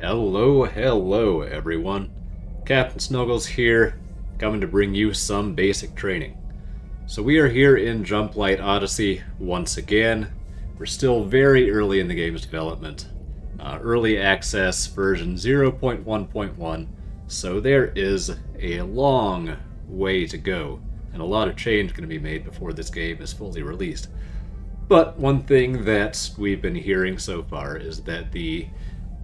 Hello everyone. Captain Snuggles here, coming to bring you some basic training. So we are here in Jumplight Odyssey once again. We're still very early in the game's development. Early access version 0.1.1, so there is a long way to go, and a lot of change going to be made before this game is fully released. But one thing that we've been hearing so far is that the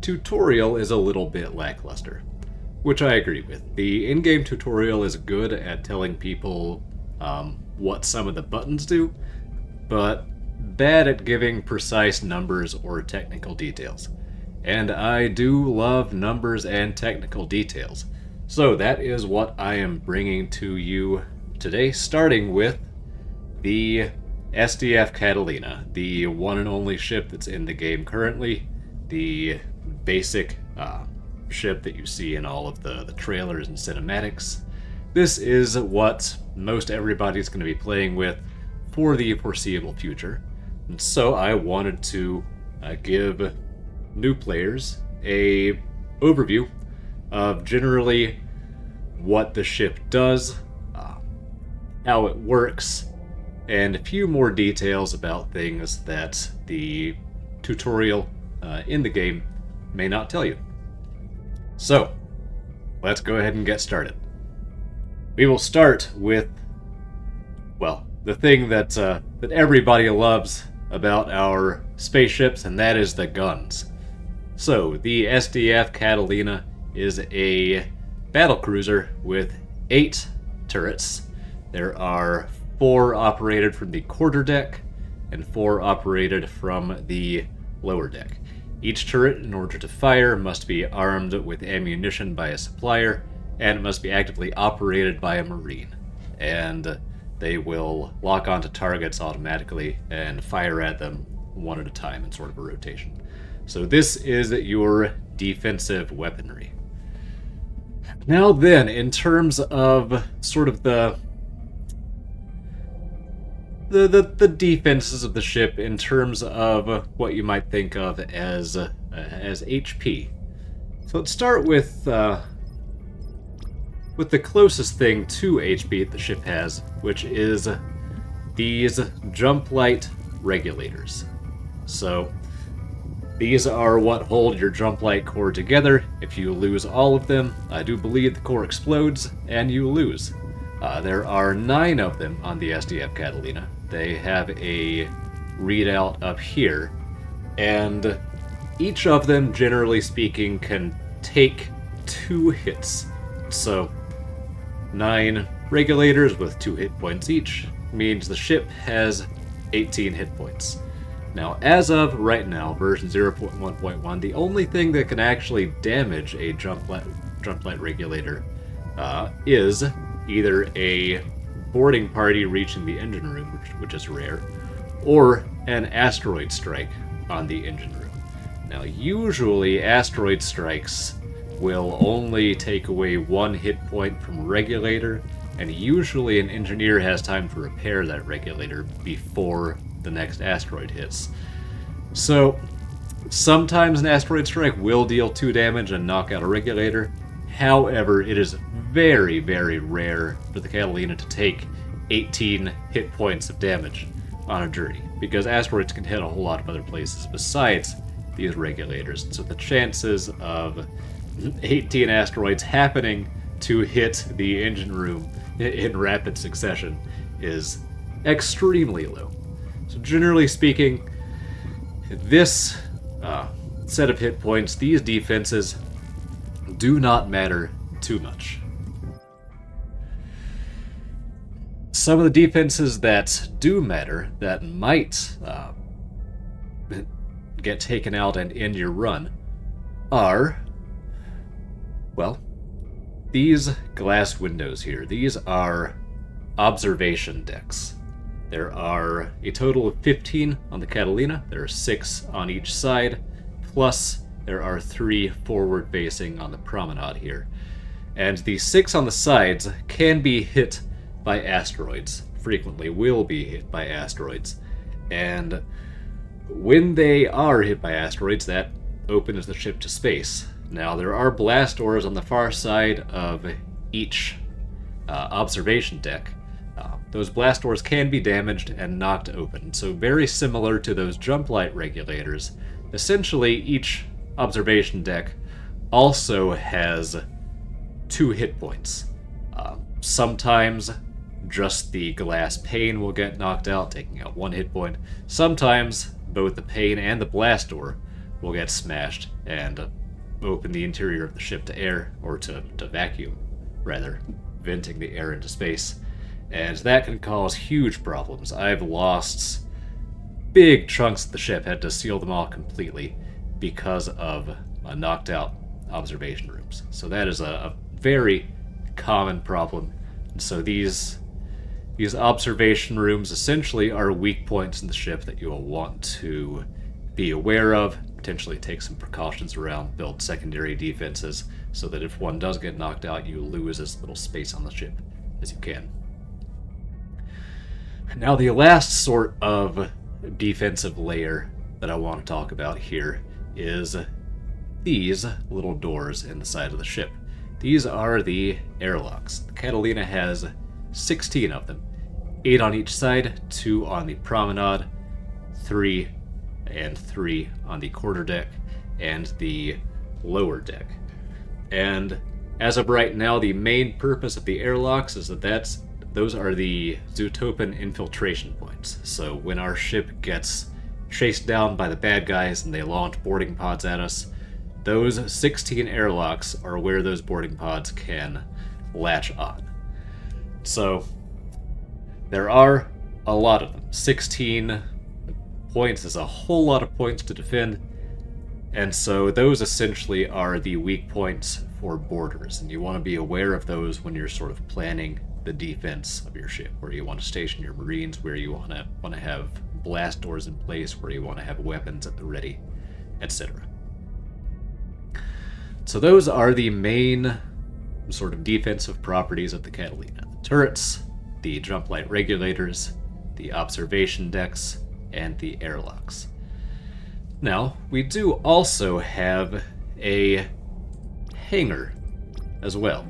tutorial is a little bit lackluster, which I agree with. The in-game tutorial is good at telling people what some of the buttons do, but bad at giving precise numbers or technical details. And I do love numbers and technical details. So that is what I am bringing to you today, starting with the SDF Catalina, the one and only ship that's in the game currently, the basic ship that you see in all of the trailers and cinematics. This is what most everybody's going to be playing with for the foreseeable future. And so I wanted to give new players a overview of generally what the ship does, how it works, and a few more details about things that the tutorial in the game may not tell you. So, let's go ahead and get started. We will start with, well, the thing that everybody loves about our spaceships, and that is the guns. So, the SDF Catalina is a battlecruiser with 8 turrets. There are 4 operated from the quarterdeck and 4 operated from the lower deck. Each turret, in order to fire, must be armed with ammunition by a supplier, and it must be actively operated by a marine. And they will lock onto targets automatically and fire at them one at a time in sort of a rotation. So this is your defensive weaponry. Now then, in terms of sort of the defenses of the ship, in terms of what you might think of as HP. So let's start with the closest thing to HP that the ship has, which is these Jumplight regulators. So these are what hold your Jumplight core together. If you lose all of them, I do believe the core explodes and you lose. There are 9 of them on the SDF Catalina. They have a readout up here, and each of them, generally speaking, can take 2 hits. So 9 regulators with 2 hit points each means the ship has 18 hit points. Now, as of right now, version 0.1.1, the only thing that can actually damage a Jumplight regulator is either a boarding party reaching the engine room, which is rare, or an asteroid strike on the engine room. Now, usually asteroid strikes will only take away 1 hit point from a regulator, and usually an engineer has time to repair that regulator before the next asteroid hits. So, sometimes an asteroid strike will deal 2 damage and knock out a regulator. However, it is very, very rare for the Catalina to take 18 hit points of damage on a journey, because asteroids can hit a whole lot of other places besides these regulators. So the chances of 18 asteroids happening to hit the engine room in rapid succession is extremely low. So generally speaking, this set of hit points, these defenses, do not matter too much. Some of the defenses that do matter, that might get taken out and end your run, are, well, these glass windows here. These are observation decks. There are a total of 15 on the Catalina. There are 6 on each side, plus there are 3 forward-facing on the promenade here. And the 6 on the sides can be hit by asteroids, frequently will be hit by asteroids. And when they are hit by asteroids, that opens the ship to space. Now, there are blast doors on the far side of each observation deck. Those blast doors can be damaged and knocked open, so very similar to those Jumplight regulators. Essentially, each observation deck also has 2 hit points. Sometimes just the glass pane will get knocked out, taking out 1 hit point. Sometimes both the pane and the blast door will get smashed and open the interior of the ship to air, or to vacuum, rather, venting the air into space. And that can cause huge problems. I've lost big chunks of the ship, had to seal them all completely because of knocked out observation rooms. So that is a very common problem. And so these observation rooms essentially are weak points in the ship that you will want to be aware of, potentially take some precautions around, build secondary defenses, so that if one does get knocked out, you lose as little space on the ship as you can. Now, the last sort of defensive layer that I want to talk about here is these little doors in the side of the ship. These are the airlocks. The Catalina has 16 of them. 8 on each side, 2 on the promenade, 3 and 3 on the quarterdeck and the lower deck. And as of right now, the main purpose of the airlocks is that those are the Zootopan infiltration points. So when our ship gets chased down by the bad guys and they launch boarding pods at us, those 16 airlocks are where those boarding pods can latch on. So there are a lot of them. 16 points is a whole lot of points to defend, and so those essentially are the weak points for boarders, and you want to be aware of those when you're sort of planning the defense of your ship, where you want to station your marines, where you want to have blast doors in place, where you want to have weapons at the ready, etc. So those are the main sort of defensive properties of the Catalina. The turrets, the Jumplight regulators, the observation decks, and the airlocks. Now, we do also have a hangar as well.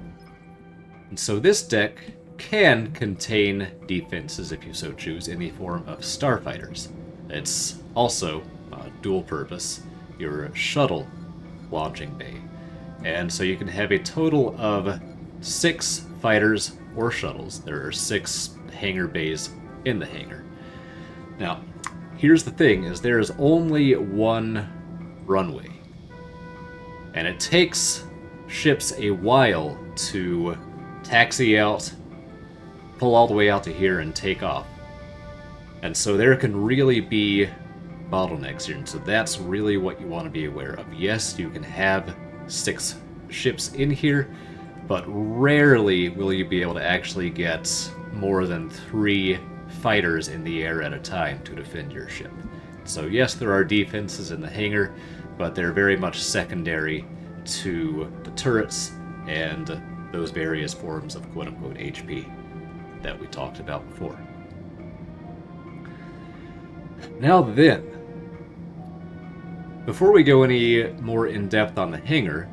And so this deck can contain defenses, if you so choose, in the form of starfighters. It's also dual purpose, your shuttle launching bay. And so you can have a total of 6 fighters or shuttles. There are 6 hangar bays in the hangar. Now, here's the thing, is there is only one runway. And it takes ships a while to taxi out, pull all the way out to here, and take off. And so there can really be bottlenecks here, and so that's really what you want to be aware of. Yes, you can have 6 ships in here, but rarely will you be able to actually get more than 3 fighters in the air at a time to defend your ship. So yes, there are defenses in the hangar, but they're very much secondary to the turrets and those various forms of quote-unquote HP that we talked about before. Now then, before we go any more in-depth on the hangar,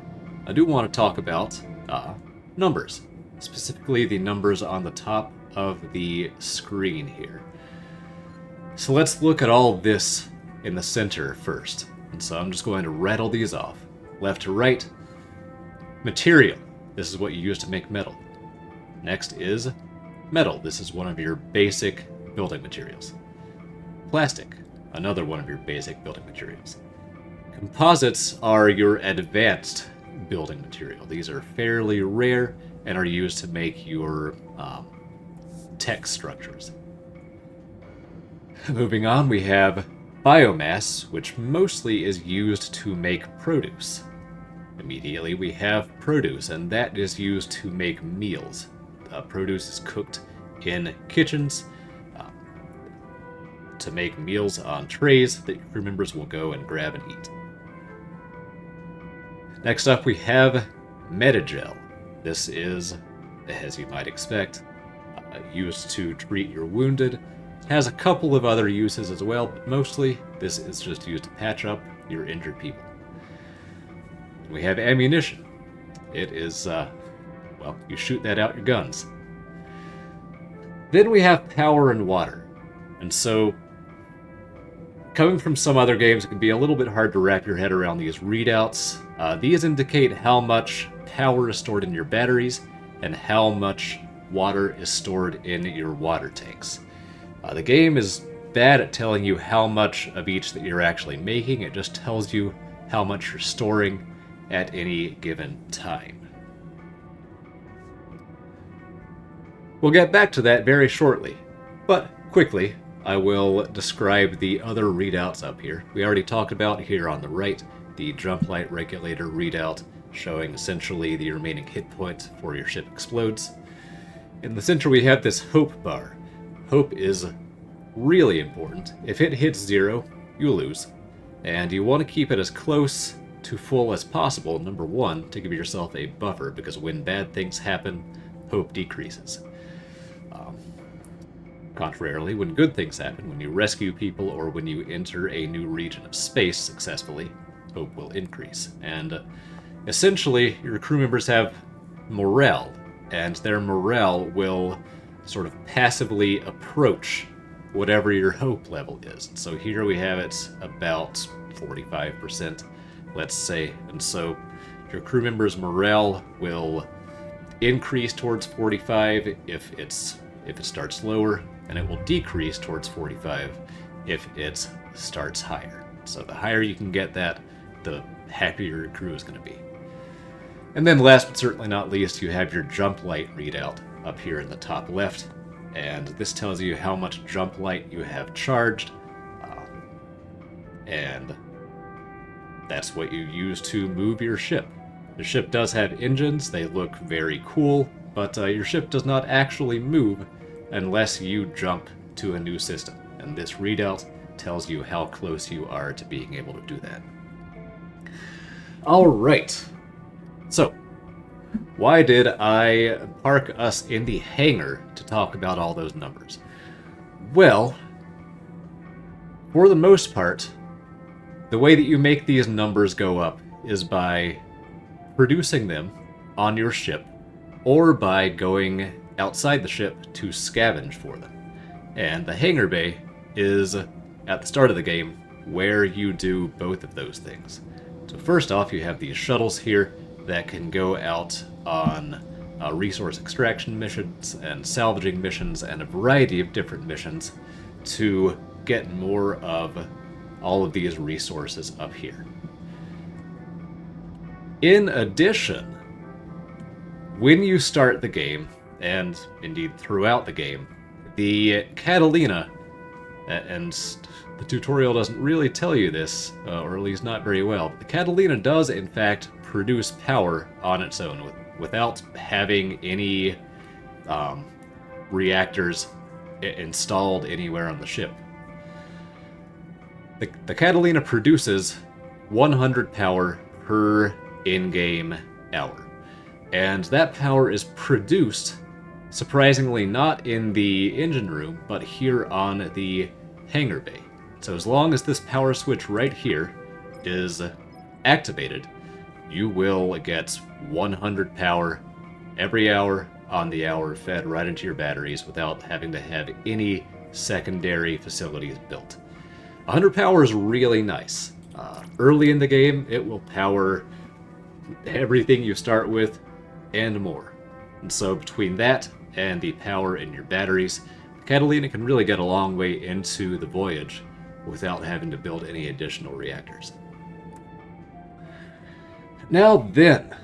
I do want to talk about numbers, specifically the numbers on the top of the screen here. So let's look at all this in the center first. And so I'm just going to rattle these off. Left to right, material. This is what you use to make metal. Next is metal. This is one of your basic building materials. Plastic, another one of your basic building materials. Composites are your advanced building material. These are fairly rare and are used to make your tech structures. Moving on, we have biomass, which mostly is used to make produce. Immediately we have produce, and that is used to make meals. Produce is cooked in kitchens to make meals on trays that your crew members will go and grab and eat. Next up we have Metagel. This is, as you might expect, used to treat your wounded. Has a couple of other uses as well, but mostly this is just used to patch up your injured people. We have ammunition. It is, well, you shoot that out your guns. Then we have power and water. And so, coming from some other games, it can be a little bit hard to wrap your head around these readouts. These indicate how much power is stored in your batteries and how much water is stored in your water tanks. The game is bad at telling you how much of each that you're actually making. It just tells you how much you're storing at any given time. We'll get back to that very shortly, but quickly, I will describe the other readouts up here. We already talked about here on the right, the Jumplight Regulator readout, showing essentially the remaining hit points before your ship explodes. In the center we have this hope bar. Hope is really important. If it hits 0, you lose. And you want to keep it as close to full as possible, number 1, to give yourself a buffer, because when bad things happen, hope decreases. Contrarily, when good things happen, when you rescue people or when you enter a new region of space successfully, hope will increase. And essentially, your crew members have morale, and their morale will sort of passively approach whatever your hope level is. So here we have it about 45%, let's say. And so your crew members' morale will increase towards 45 if it starts lower, and it will decrease towards 45 if it starts higher. So the higher you can get that, the happier your crew is going to be. And then last but certainly not least, you have your jump light readout up here in the top left. And this tells you how much jump light you have charged. And that's what you use to move your ship. The ship does have engines, they look very cool, but your ship does not actually move unless you jump to a new system. And this readout tells you how close you are to being able to do that. Alright, so why did I park us in the hangar to talk about all those numbers? Well, for the most part, the way that you make these numbers go up is by producing them on your ship, or by going outside the ship to scavenge for them. And the hangar bay is, at the start of the game, where you do both of those things. So first off, you have these shuttles here that can go out on resource extraction missions and salvaging missions and a variety of different missions to get more of all of these resources up here. In addition, when you start the game, and indeed throughout the game, the Catalina, and the tutorial doesn't really tell you this, or at least not very well, but the Catalina does in fact produce power on its own without having any reactors installed anywhere on the ship. The Catalina produces 100 power per in-game hour. And that power is produced, surprisingly not in the engine room, but here on the hangar bay. So as long as this power switch right here is activated, you will get 100 power every hour on the hour fed right into your batteries without having to have any secondary facilities built. 100 power is really nice. Early in the game, it will power everything you start with and more. And so between that and the power in your batteries, Catalina can really get a long way into the voyage without having to build any additional reactors. Now then,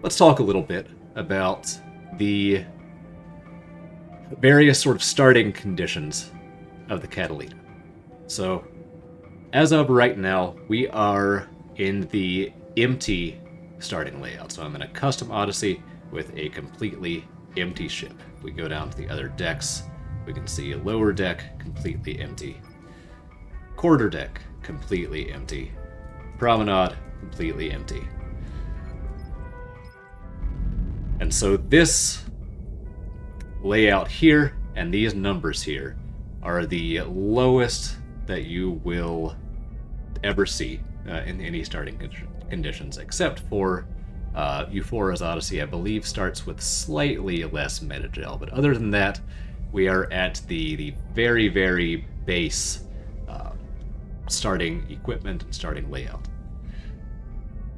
let's talk a little bit about the various sort of starting conditions of the Catalina. So, as of right now, we are in the empty starting layout. So I'm in a custom Odyssey with a completely empty ship. If we go down to the other decks, we can see lower deck, completely empty. Quarter deck, completely empty. Promenade, completely empty. And so this layout here and these numbers here are the lowest that you will ever see in any starting conditions, except for Euphoria's Odyssey, I believe, starts with slightly less metagel. But other than that, we are at the very, very base starting equipment and starting layout.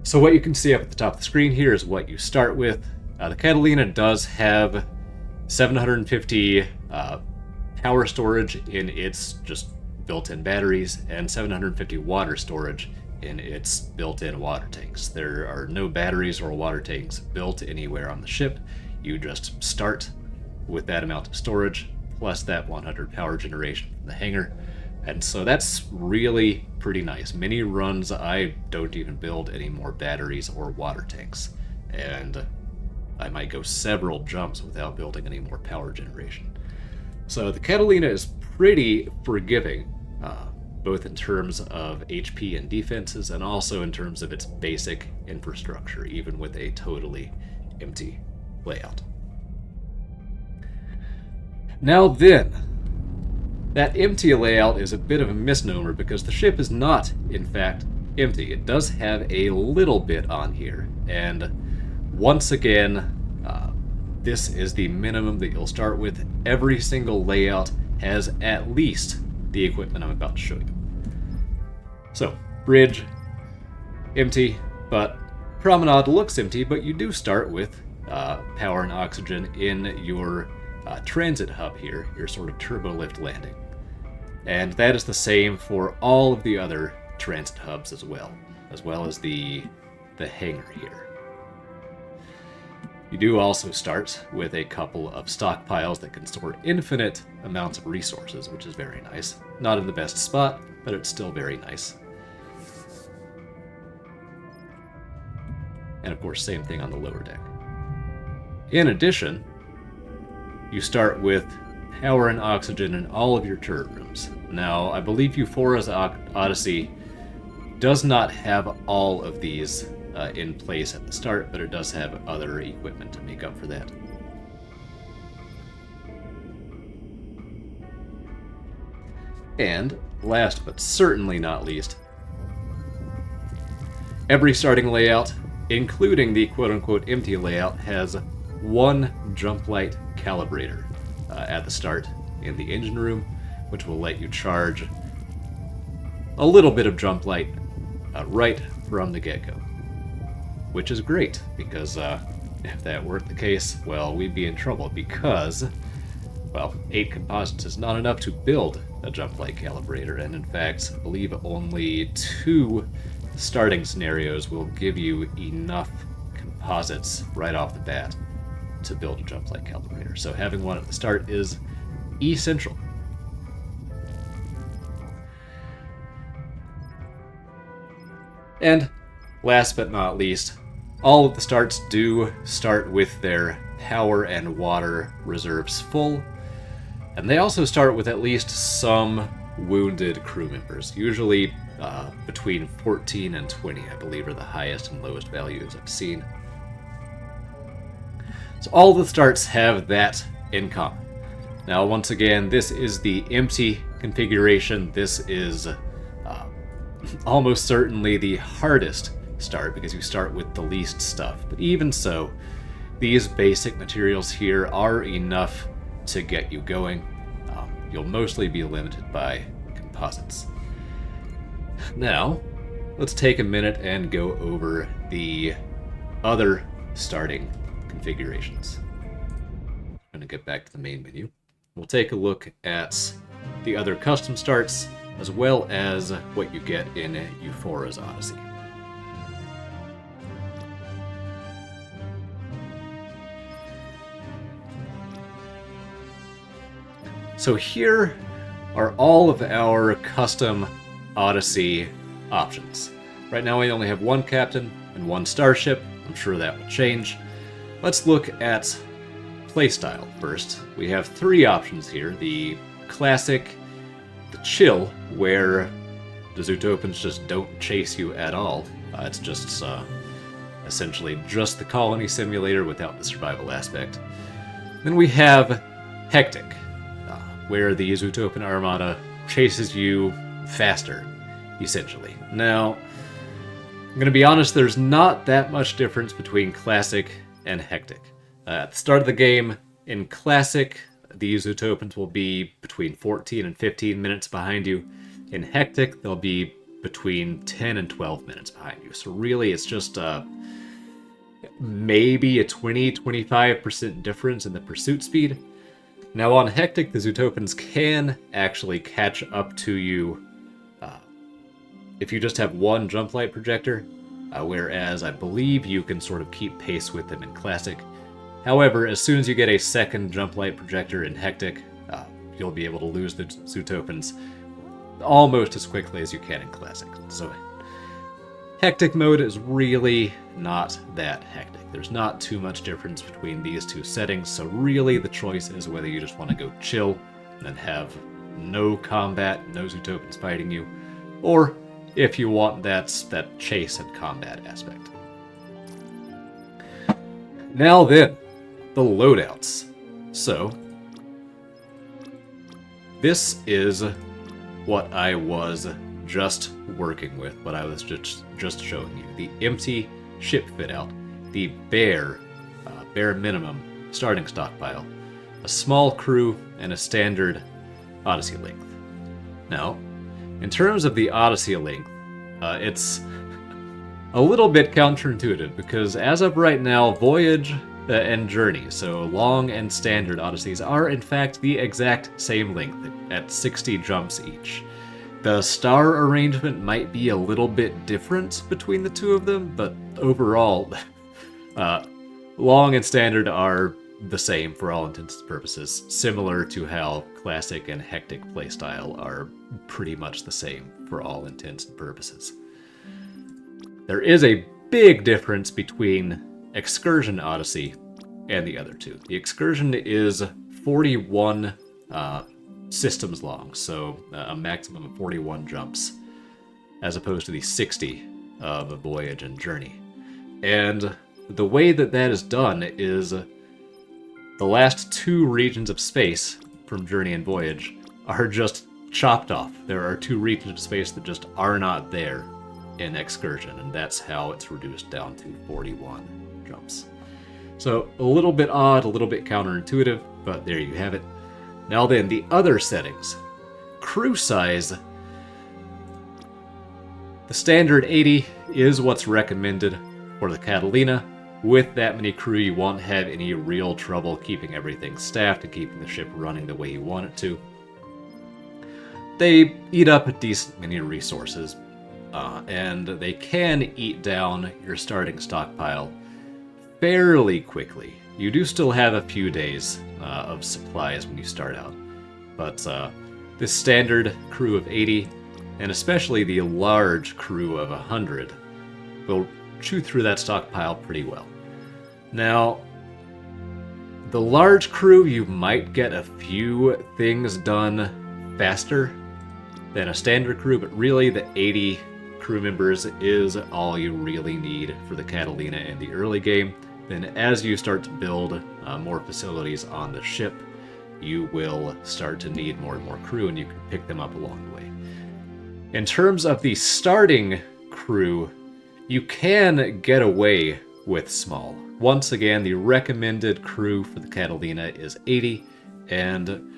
So what you can see up at the top of the screen here is what you start with. The Catalina does have 750 power storage in its just built-in batteries and 750 water storage in its built-in water tanks. There are no batteries or water tanks built anywhere on the ship. You just start with that amount of storage plus that 100 power generation from the hangar. And so that's really pretty nice. Many runs I don't even build any more batteries or water tanks. And I might go several jumps without building any more power generation. So the Catalina is pretty forgiving, both in terms of HP and defenses, and also in terms of its basic infrastructure, even with a totally empty layout. Now then, that empty layout is a bit of a misnomer because the ship is not, in fact, empty. It does have a little bit on here, and once again, this is the minimum that you'll start with. Every single layout has at least the equipment I'm about to show you. So, bridge, empty, but promenade looks empty, but you do start with power and oxygen in your transit hub here, your sort of turbolift landing. And that is the same for all of the other transit hubs as well as the hangar here. You do also start with a couple of stockpiles that can store infinite amounts of resources, which is very nice. Not in the best spot, but it's still very nice. And of course, same thing on the lower deck. In addition, you start with power and oxygen in all of your turret rooms. Now, I believe Euphoria's Odyssey does not have all of these in place at the start, but it does have other equipment to make up for that. And last but certainly not least, every starting layout, including the quote-unquote empty layout, has one Jumplight calibrator at the start in the engine room, which will let you charge a little bit of Jumplight right from the get-go. Which is great, because if that weren't the case, well, we'd be in trouble, because, well, 8 composites is not enough to build a Jumplight calibrator, and in fact, I believe only 2 starting scenarios will give you enough composites right off the bat to build a Jumplight calibrator. So having one at the start is essential. And last but not least, all of the starts do start with their power and water reserves full, and they also start with at least some wounded crew members. Usually between 14 and 20, I believe, are the highest and lowest values I've seen. So all the starts have that in common. Now, once again, this is the empty configuration. This is almost certainly the hardest start because you start with the least stuff. But even so, these basic materials here are enough to get you going. You'll mostly be limited by composites. Now, let's take a minute and go over the other starting configurations. I'm going to get back to the main menu. We'll take a look at the other custom starts, as well as what you get in Euphoria's Odyssey. So here are all of our custom Odyssey options. Right now we only have one captain and one starship. I'm sure that will change. Let's look at playstyle first. We have 3 options here. The classic, the chill, where the Zootopans just don't chase you at all. It's just essentially just the colony simulator without the survival aspect. Then we have hectic, where the Zootopan Armada chases you faster, essentially. Now, I'm going to be honest, there's not that much difference between Classic and Hectic. At the start of the game, in Classic, the Zootopans will be between 14 and 15 minutes behind you. In Hectic, they'll be between 10 and 12 minutes behind you. So really, it's just maybe a 20-25% difference in the pursuit speed. Now on Hectic, the Zootopans can actually catch up to you if you just have one Jumplight projector, whereas I believe you can sort of keep pace with them in Classic. However, as soon as you get a second Jumplight projector in Hectic, you'll be able to lose the Zootopans almost as quickly as you can in Classic. So Hectic mode is really not that hectic. There's not too much difference between these two settings, so really the choice is whether you just want to go chill and have no combat, no Zootopans fighting you, or if you want that chase and combat aspect. Now then, the loadouts. So, this is what I was just working with, what I was just showing you. The empty ship fit out, the bare minimum starting stockpile, a small crew, and a standard Odyssey length. Now, in terms of the Odyssey length, it's a little bit counterintuitive because as of right now, Voyage and Journey, so long and standard Odysseys, are in fact the exact same length at 60 jumps each. The star arrangement might be a little bit different between the two of them, but overall, long and standard are the same for all intents and purposes, similar to how Classic and Hectic playstyle are pretty much the same for all intents and purposes. There is a big difference between Excursion Odyssey and the other two. The Excursion is 41 systems long, so a maximum of 41 jumps, as opposed to the 60 of a Voyage and Journey. And the way that is done is the last two regions of space from Journey and Voyage are just chopped off. There are two regions of space that just are not there in Excursion, and that's how it's reduced down to 41 jumps. So a little bit odd, a little bit counterintuitive, but there you have it. Now then, the other settings. Crew size. The standard 80 is what's recommended for the Catalina. With that many crew, you won't have any real trouble keeping everything staffed and keeping the ship running the way you want it to. They eat up a decent many resources, and they can eat down your starting stockpile fairly quickly. You do still have a few days of supplies when you start out, but this standard crew of 80, and especially the large crew of 100, will chew through that stockpile pretty well. Now, the large crew, you might get a few things done faster than a standard crew, but really the 80 crew members is all you really need for the Catalina in the early game. Then as you start to build more facilities on the ship, you will start to need more and more crew, and you can pick them up along the way. In terms of the starting crew, you can get away with small. Once again, the recommended crew for the Catalina is 80, and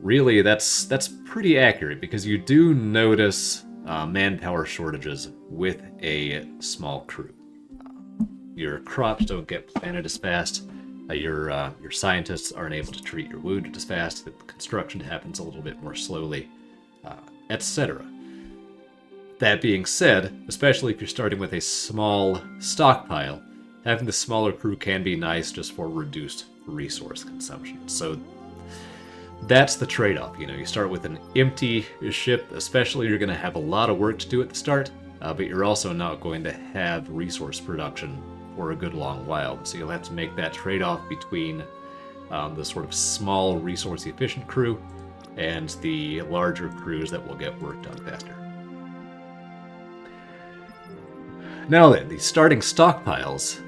really that's pretty accurate because you do notice manpower shortages with a small crew. Your crops don't get planted as fast. Your scientists aren't able to treat your wounded as fast. The construction happens a little bit more slowly, etc. That being said, especially if you're starting with a small stockpile, having the smaller crew can be nice just for reduced resource consumption. So that's the trade-off. You start with an empty ship, especially you're going to have a lot of work to do at the start, but you're also not going to have resource production for a good long while. So you'll have to make that trade-off between the sort of small resource-efficient crew and the larger crews that will get work done faster. Now then, the starting stockpiles.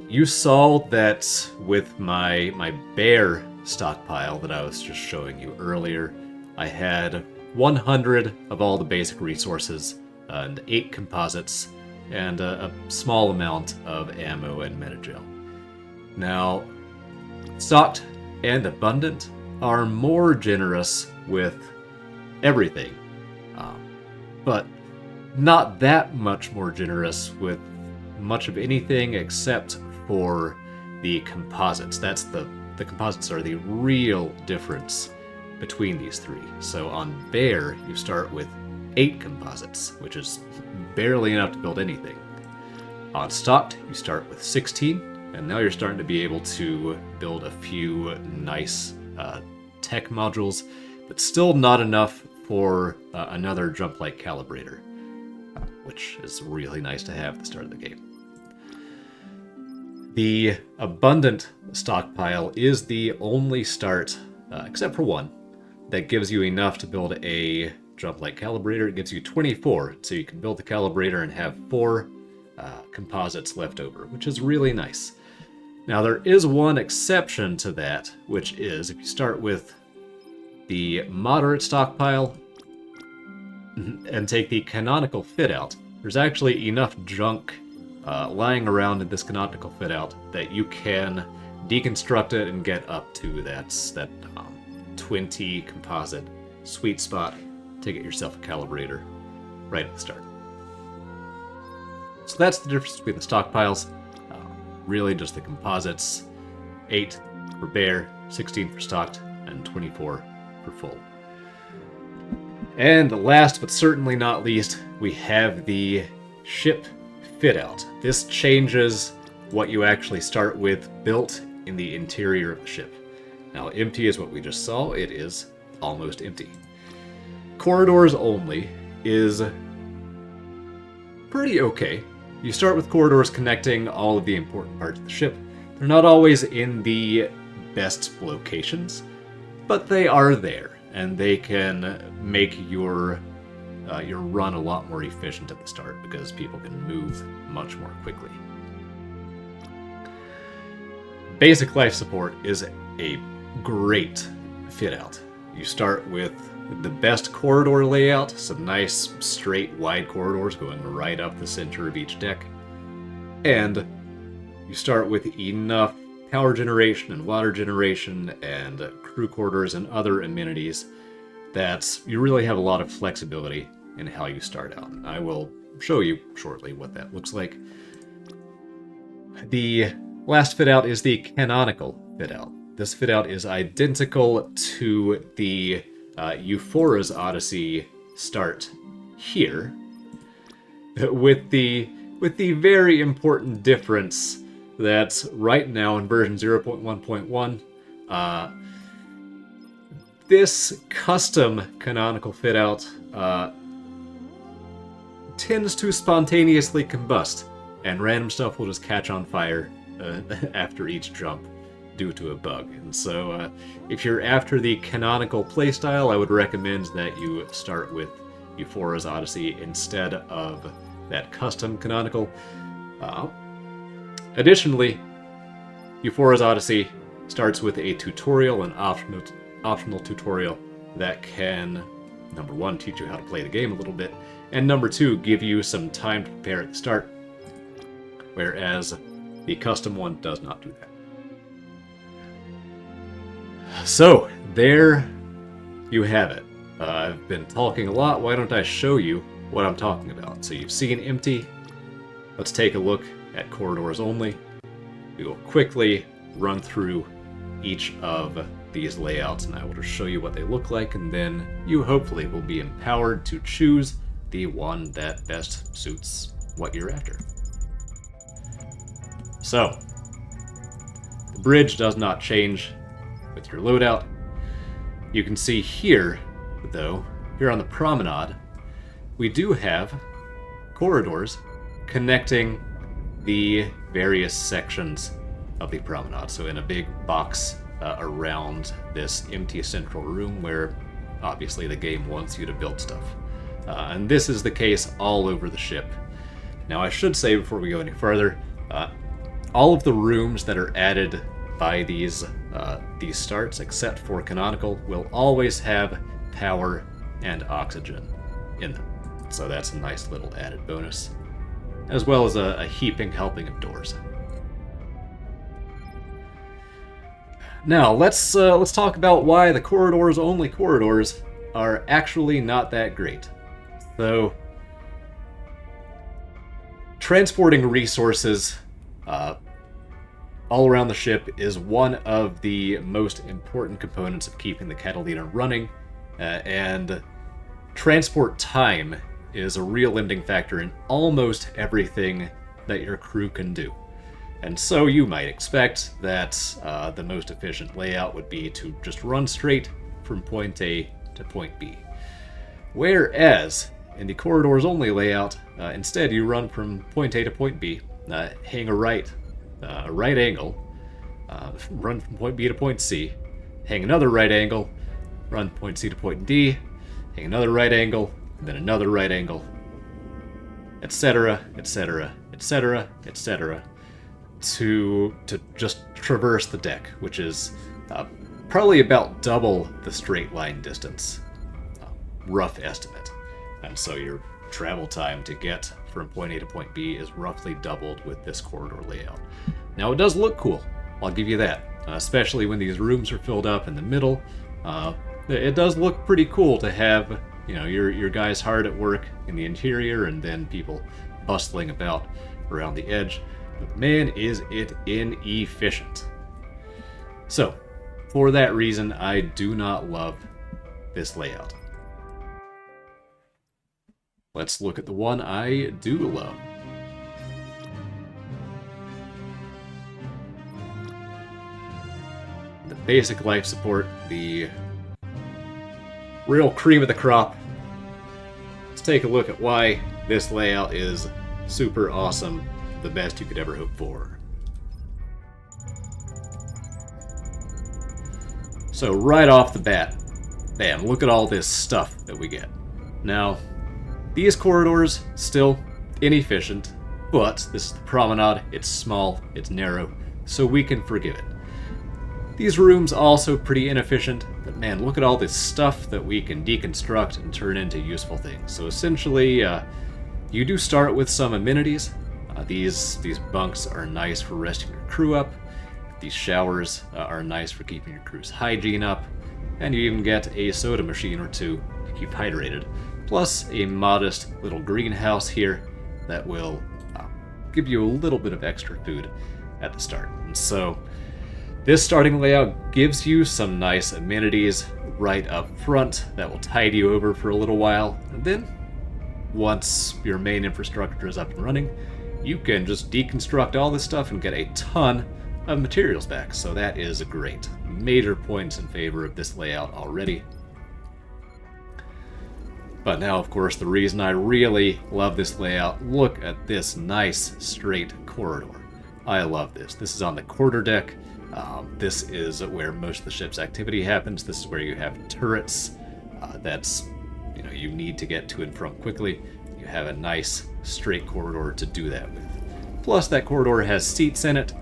You saw that with my bare stockpile that I was just showing you earlier, I had 100 of all the basic resources and 8 composites and a small amount of ammo and metagel. Now, stocked and abundant are more generous with everything, but not that much more generous with much of anything except for the composites. The composites are the real difference between these three. So on Bear, you start with 8 composites, which is barely enough to build anything. On Stocked, you start with 16, and now you're starting to be able to build a few nice tech modules, but still not enough for another Jumplight calibrator, which is really nice to have at the start of the game. The abundant stockpile is the only start, except for one, that gives you enough to build a Jumplight calibrator. It gives you 24, so you can build the calibrator and have 4 composites left over, which is really nice. Now there is one exception to that, which is if you start with the moderate stockpile and take the canonical fit out, there's actually enough junk lying around in this canonical fit out that you can deconstruct it and get up to that 20 composite sweet spot to get yourself a calibrator right at the start. So that's the difference between the stockpiles. Really just the composites. 8 for Bear, 16 for Stocked, and 24 for Full. And last but certainly not least, we have the ship fit out. This changes what you actually start with built in the interior of the ship. Now, empty is what we just saw. It is almost empty. Corridors only is pretty okay. You start with corridors connecting all of the important parts of the ship. They're not always in the best locations, but they are there, and they can make your run a lot more efficient at the start because people can move much more quickly. Basic life support is a great fit out. You start with the best corridor layout, some nice straight wide corridors going right up the center of each deck, and you start with enough power generation and water generation and crew quarters and other amenities that you really have a lot of flexibility in how you start out. I will show you shortly what that looks like. The last fit out is the canonical fit out. This fit out is identical to the Euphoria's Odyssey start here, with the very important difference that right now in version 0.1.1, this custom canonical fit out tends to spontaneously combust, and random stuff will just catch on fire after each jump due to a bug. And so if you're after the canonical playstyle, I would recommend that you start with Euphoria's Odyssey instead of that custom canonical. Additionally, Euphoria's Odyssey starts with a tutorial, an optional tutorial that can, number 1, teach you how to play the game a little bit, and number 2, give you some time to prepare at the start, whereas the custom one does not do that. So, there you have it. I've been talking a lot, why don't I show you what I'm talking about? So you've seen empty. Let's take a look at corridors only. We will quickly run through each of these layouts, and I will just show you what they look like, and then you hopefully will be empowered to choose the one that best suits what you're after. So, the bridge does not change with your loadout. You can see here, though, here on the promenade, we do have corridors connecting the various sections of the promenade. So in a big box around this empty central room where obviously the game wants you to build stuff. And this is the case all over the ship. Now I should say before we go any further, all of the rooms that are added by these starts, except for canonical, will always have power and oxygen in them. So that's a nice little added bonus. as well as a heaping helping of doors. Now, let's talk about why the only corridors, are actually not that great. So, transporting resources all around the ship is one of the most important components of keeping the Catalina running, and transport time is a real limiting factor in almost everything that your crew can do. And so you might expect that the most efficient layout would be to just run straight from point A to point B. Whereas, in the corridors only layout, instead you run from point A to point B, hang a right angle, run from point B to point C, hang another right angle, run point C to point D, hang another right angle, and then another right angle, etc., etc., etc., etc., to just traverse the deck, which is probably about double the straight line distance, rough estimate. And so your travel time to get from point A to point B is roughly doubled with this corridor layout. Now, it does look cool, I'll give you that, especially when these rooms are filled up in the middle. It does look pretty cool to have, your guys hard at work in the interior and then people bustling about around the edge. But man, is it inefficient. So, for that reason, I do not love this layout. Let's look at the one I do love. The basic life support, the real cream of the crop. Let's take a look at why this layout is super awesome, the best you could ever hope for. So right off the bat, bam, look at all this stuff that we get. Now, these corridors, still inefficient, but this is the promenade, it's small, it's narrow, so we can forgive it. These rooms also pretty inefficient, but man, look at all this stuff that we can deconstruct and turn into useful things. So essentially, you do start with some amenities. These bunks are nice for resting your crew up. These showers are nice for keeping your crew's hygiene up. And you even get a soda machine or two to keep hydrated. Plus a modest little greenhouse here that will give you a little bit of extra food at the start. And so this starting layout gives you some nice amenities right up front that will tide you over for a little while. And then once your main infrastructure is up and running, you can just deconstruct all this stuff and get a ton of materials back. So that is great. Major points in favor of this layout already. But now, of course, the reason I really love this layout, look at this nice straight corridor. I love this. This is on the quarterdeck. This is where most of the ship's activity happens. This is where you have turrets that's you need to get to and from quickly. You have a nice straight corridor to do that with. Plus, that corridor has seats in it,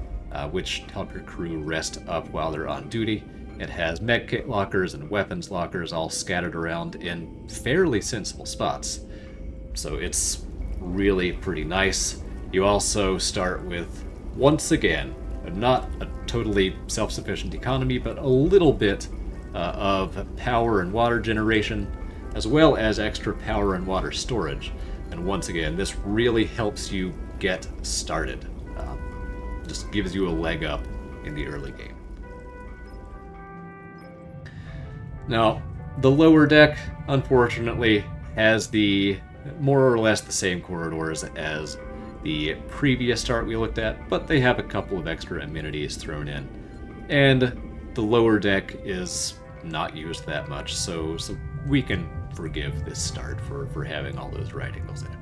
which help your crew rest up while they're on duty. It has medkit lockers and weapons lockers all scattered around in fairly sensible spots. So it's really pretty nice. You also start with, once again, not a totally self-sufficient economy, but a little bit of power and water generation, as well as extra power and water storage. And once again, this really helps you get started. Just gives you a leg up in the early game. Now, the lower deck, unfortunately, has the more or less the same corridors as the previous start we looked at, but they have a couple of extra amenities thrown in. And the lower deck is not used that much, so we can forgive this start for having all those right angles in it.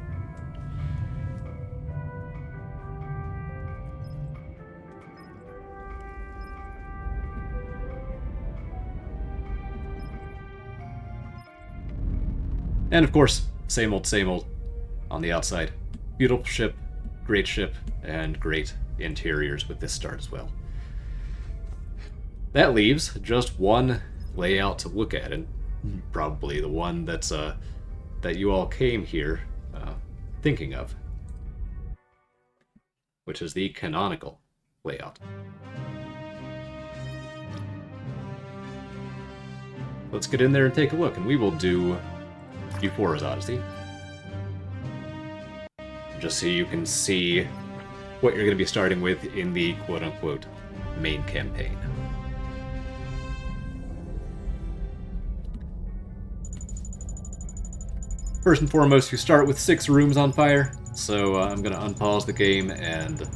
And of course, same old on the outside. Beautiful ship, and great interiors with this start as well. That leaves just one layout to look at, and probably the one that's that you all came here thinking of. which is the canonical layout. Let's get in there and take a look, and we will do Euphoria's Odyssey. Just so you can see what you're going to be starting with in the quote-unquote main campaign. First and foremost, you start with 6 rooms on fire, so I'm going to unpause the game and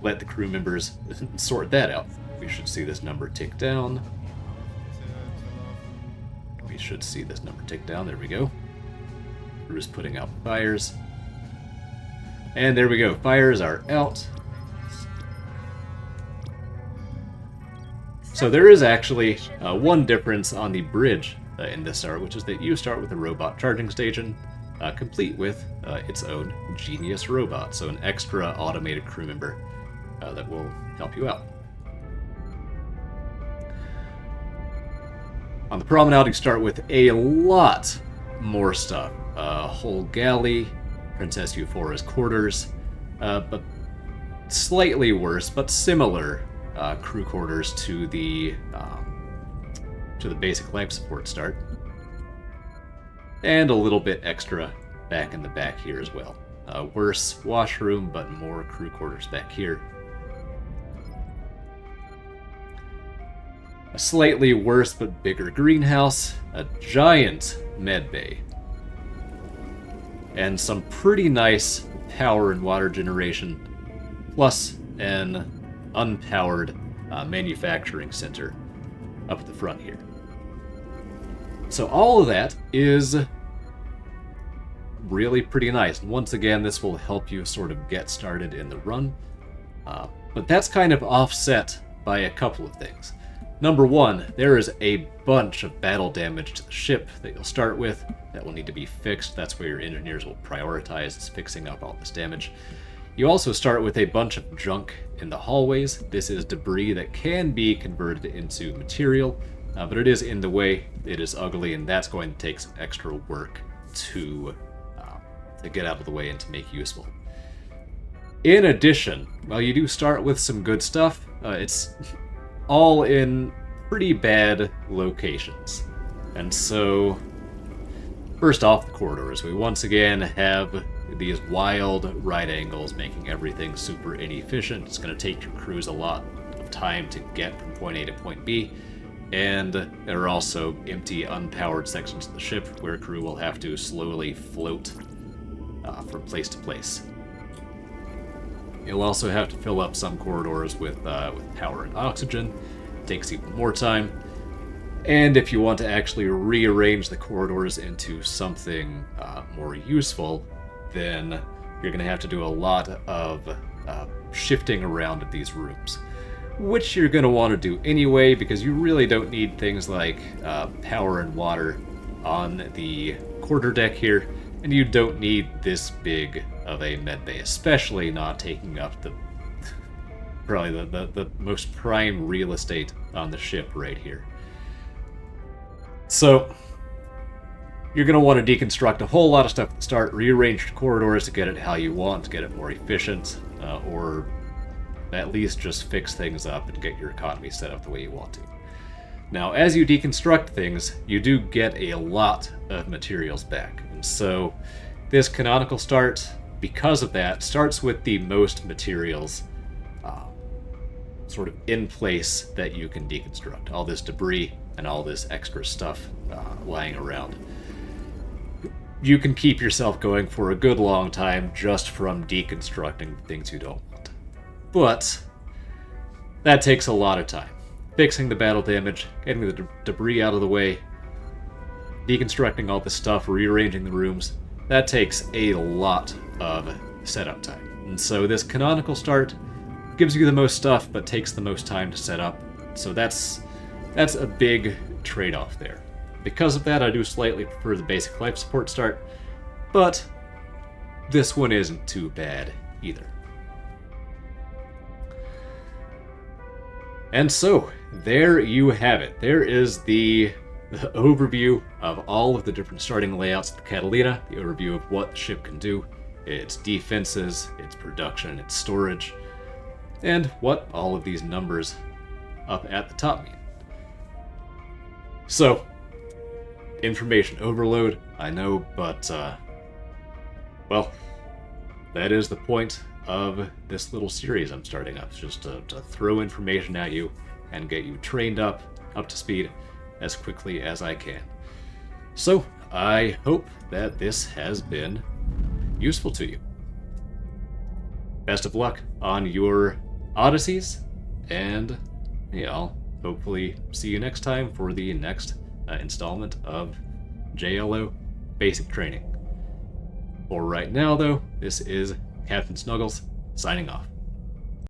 let the crew members sort that out. We should see this number tick down. We should see this number tick down. There we go. Crew's putting out fires. And there we go. Fires are out. So there is actually one difference on the bridge in this start, which is that you start with a robot charging station, complete with its own genius robot, so an extra automated crew member that will help you out. On the promenade, you start with a lot more stuff. A whole galley, Princess Euphoria's quarters, but slightly worse, but similar crew quarters to the basic life support start, and a little bit extra back in the back here as well. Worse washroom, but more crew quarters back here. A slightly worse but bigger greenhouse, a giant med bay, and some pretty nice power and water generation, plus an unpowered manufacturing center up at the front here. So all of that is really pretty nice. And once again, this will help you sort of get started in the run. But that's kind of offset by a couple of things. Number one, there is a bunch of battle damage to the ship that you'll start with that will need to be fixed. That's where your engineers will prioritize, is fixing up all this damage. You also start with a bunch of junk in the hallways. This is debris that can be converted into material, but it is in the way, it is ugly, and that's going to take some extra work to get out of the way and to make useful. In addition, while you do start with some good stuff, it's all in pretty bad locations. And so, first off, the corridors. We once again have these wild right angles, making everything super inefficient. It's going to take your crews a lot of time to get from point A to point B. And there are also empty, unpowered sections of the ship where crew will have to slowly float from place to place. You'll also have to fill up some corridors with power and oxygen. It takes even more time. And if you want to actually rearrange the corridors into something more useful, then you're going to have to do a lot of shifting around of these rooms, which you're going to want to do anyway, because you really don't need things like power and water on the quarterdeck here, and you don't need this big of a medbay, especially not taking up probably the most prime real estate on the ship right here. So you're going to want to deconstruct a whole lot of stuff at the start, rearrange your corridors to get it how you want, to get it more efficient, or at least just fix things up and get your economy set up the way you want to. Now, as you deconstruct things, you do get a lot of materials back. And so this canonical start, because of that, starts with the most materials sort of in place that you can deconstruct. All this debris and all this extra stuff lying around. You can keep yourself going for a good long time just from deconstructing things you don't want. But that takes a lot of time. Fixing the battle damage, getting the debris out of the way, deconstructing all this stuff, rearranging the rooms, that takes a lot of setup time. And so this canonical start gives you the most stuff, but takes the most time to set up. So that's a big trade-off there. Because of that, I do slightly prefer the basic life support start, but this one isn't too bad either. And so, there you have it. There is the overview of all of the different starting layouts of the Catalina, the overview of what the ship can do. its defenses, its production, its storage, and what all of these numbers up at the top mean. So, information overload, I know, but, well, that is the point of this little series I'm starting up, just to throw information at you and get you trained up to speed as quickly as I can. So, I hope that this has been useful to you. Best of luck on your Odysseys, and yeah, I'll hopefully see you next time for the next installment of JLO Basic Training. For right now, though, this is Captain Snuggles signing off.